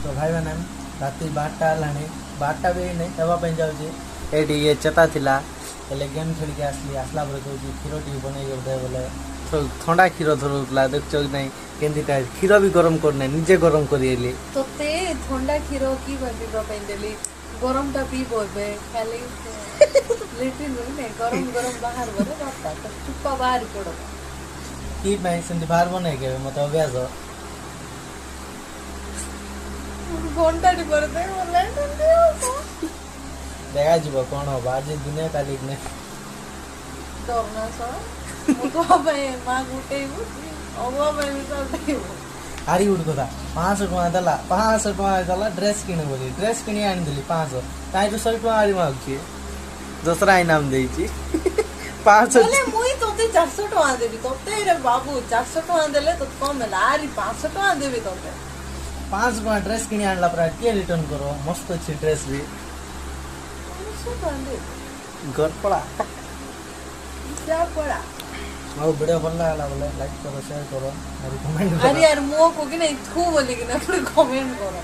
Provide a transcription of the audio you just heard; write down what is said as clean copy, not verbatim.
तो भाई मैंने राति 12टा है 12टा भी नहीं देवाई जाऊँगी ये चेता थिला हेल्ले गेम खेल के आसला बेले कौन क्षीर टी बन दे बोले तो थंडा क्षीर धरुला देख नहीं केंदिटा क्षीर भी गरम करना निजे गरम करी तोते थंडा क्षीर की देली गरम टा पी बोबे खाली लेट्रिन नहीं गरम गरम बाहर बोले बापा तो चुप्पा बाहर पड़ो की भाई सेंती बाहर बने के मत अभ्यास घंटा टी पर दे बोले देखा जीव कौन हम आज दुनिया काली ने डरना सा मु तो भाई मां गुटेबु अगवा भाई भी तो हारी उठ कथा 500 टका देला 500 टका देला ड्रेस किने बोली ड्रेस किनी आनी देली 500 ताई तो 100 टका हारी मागची दूसरा इनाम देइची 500 बोले मुई तोते 400 टका देबी तोते रे बाबू 400 टका देले तो कम है आरी 500 टका देबी तोते 500 टका ड्रेस किनी आनला पर के रिटर्न करो मस्त अच्छी ड्रेस भी घर पड़ा क्या पड़ा और वीडियो भल लागला बोले लाइक करो शेयर करो और कमेंट करो अरे यार मुंह को कि नहीं थू बोली कि ना कमेंट करो